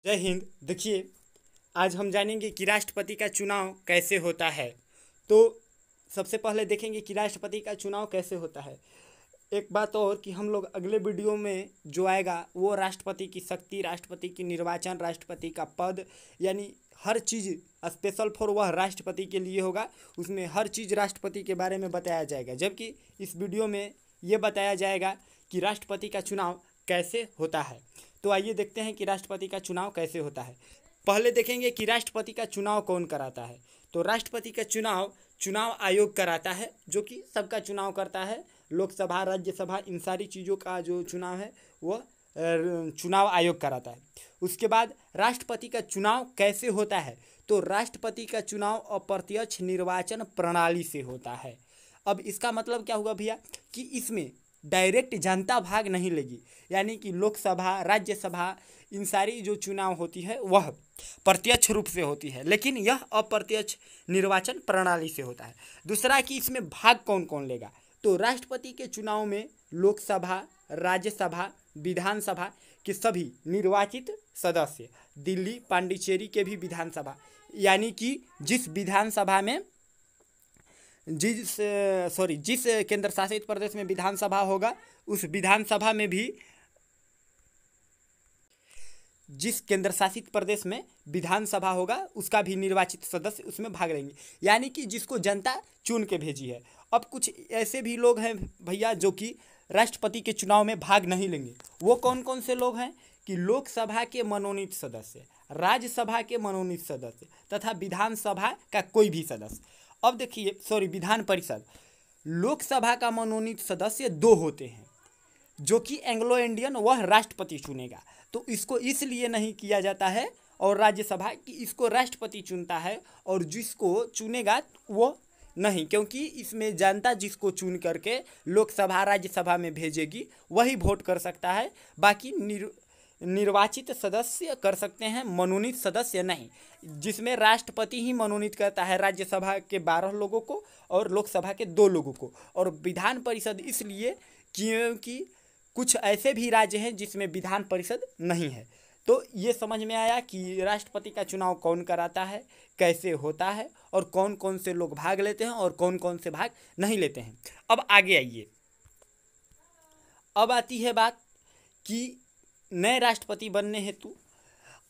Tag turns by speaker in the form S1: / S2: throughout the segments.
S1: जय हिंद। देखिए, आज हम जानेंगे कि राष्ट्रपति का चुनाव कैसे होता है। तो सबसे पहले देखेंगे कि राष्ट्रपति का चुनाव कैसे होता है। एक बात और कि हम लोग अगले वीडियो में जो आएगा वो राष्ट्रपति की शक्ति, राष्ट्रपति की निर्वाचन, राष्ट्रपति का पद, यानी हर चीज़ स्पेशल फॉर वह राष्ट्रपति के लिए होगा। उसमें हर चीज़ राष्ट्रपति के बारे में बताया जाएगा, जबकि इस वीडियो में ये बताया जाएगा कि राष्ट्रपति का चुनाव कैसे होता है। तो आइए देखते हैं कि राष्ट्रपति का चुनाव कैसे होता है। पहले देखेंगे कि राष्ट्रपति का चुनाव कौन कराता है। तो राष्ट्रपति का चुनाव आयोग कराता है, जो कि सबका चुनाव करता है। लोकसभा, राज्यसभा, इन सारी चीज़ों का जो चुनाव है वो चुनाव आयोग कराता है। उसके बाद राष्ट्रपति का चुनाव कैसे होता है। तो राष्ट्रपति का चुनाव अप्रत्यक्ष निर्वाचन प्रणाली से होता है। अब इसका मतलब क्या हुआ भैया कि इसमें डायरेक्ट जनता भाग नहीं लेगी, यानी कि लोकसभा, राज्यसभा, इन सारी जो चुनाव होती है वह प्रत्यक्ष रूप से होती है, लेकिन यह अप्रत्यक्ष निर्वाचन प्रणाली से होता है। दूसरा कि इसमें भाग कौन कौन लेगा। तो राष्ट्रपति के चुनाव में लोकसभा, राज्यसभा, विधानसभा के सभी निर्वाचित सदस्य, दिल्ली, पांडिचेरी के भी विधानसभा, यानी कि जिस विधानसभा में जिस केंद्र शासित प्रदेश में विधानसभा होगा, उस विधानसभा में भी जिस केंद्र शासित प्रदेश में विधानसभा होगा उसका भी निर्वाचित सदस्य उसमें भाग लेंगे, यानी कि जिसको जनता चुन के भेजी है। अब कुछ ऐसे भी लोग हैं भैया जो कि राष्ट्रपति के चुनाव में भाग नहीं लेंगे। वो कौन कौन से लोग हैं कि लोकसभा के मनोनीत सदस्य, राज्यसभा के मनोनीत सदस्य तथा विधानसभा का कोई भी सदस्य। अब देखिए, विधान परिषद, लोकसभा का मनोनीत सदस्य 2 होते हैं, जो कि एंग्लो इंडियन वह राष्ट्रपति चुनेगा। तो इसको इसलिए नहीं किया जाता है, और राज्यसभा की इसको राष्ट्रपति चुनता है, और जिसको चुनेगा वो नहीं, क्योंकि इसमें जनता जिसको चुन करके लोकसभा, राज्यसभा में भेजेगी वही वोट कर सकता है। बाकी निर्वाचित सदस्य कर सकते हैं, मनोनीत सदस्य नहीं, जिसमें राष्ट्रपति ही मनोनीत करता है राज्यसभा के 12 लोगों को और लोकसभा के 2 लोगों को। और विधान परिषद इसलिए क्योंकि कुछ ऐसे भी राज्य हैं जिसमें विधान परिषद नहीं है। तो ये समझ में आया कि राष्ट्रपति का चुनाव कौन कराता है, कैसे होता है, और कौन कौन से लोग भाग लेते हैं और कौन कौन से भाग नहीं लेते हैं। अब आगे आइए, अब आती है बात कि नए राष्ट्रपति बनने हेतु,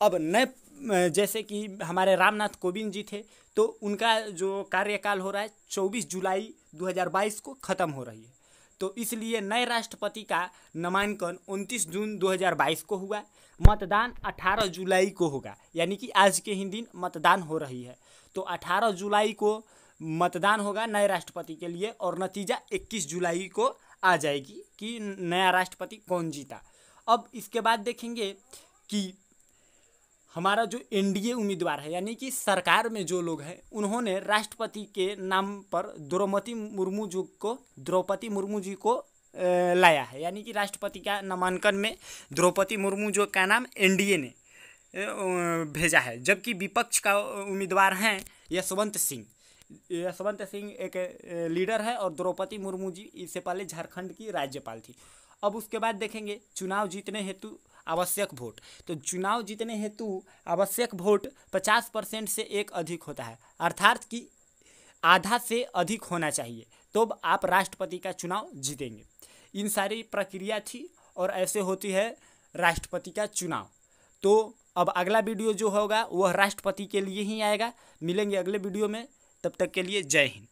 S1: अब नए जैसे कि हमारे रामनाथ कोविंद जी थे, तो उनका जो कार्यकाल हो रहा है 24 जुलाई 2022 को ख़त्म हो रही है। तो इसलिए नए राष्ट्रपति का नामांकन 29 जून 2022 को हुआ। मतदान 18 जुलाई को होगा, यानी कि आज के ही दिन मतदान हो रही है। तो 18 जुलाई को मतदान होगा नए राष्ट्रपति के लिए, और नतीजा 21 जुलाई को आ जाएगी कि नया राष्ट्रपति कौन जीता। अब इसके बाद देखेंगे कि हमारा जो एनडीए उम्मीदवार है, यानी कि सरकार में जो लोग हैं, उन्होंने राष्ट्रपति के नाम पर द्रौपदी मुर्मू जी को लाया है, यानी कि राष्ट्रपति का नामांकन में द्रौपदी मुर्मू जो का नाम एनडीए ने भेजा है। जबकि विपक्ष का उम्मीदवार हैं यशवंत सिंह एक लीडर है, और द्रौपदी मुर्मू जी इससे पहले झारखंड की राज्यपाल थी। अब उसके बाद देखेंगे चुनाव जीतने हेतु आवश्यक वोट। तो चुनाव जीतने हेतु आवश्यक वोट 50% से एक अधिक होता है, अर्थात कि आधा से अधिक होना चाहिए, तो आप राष्ट्रपति का चुनाव जीतेंगे। इन सारी प्रक्रिया थी, और ऐसे होती है राष्ट्रपति का चुनाव। तो अब अगला वीडियो जो होगा वह राष्ट्रपति के लिए ही आएगा। मिलेंगे अगले वीडियो में, तब तक के लिए जय हिंद।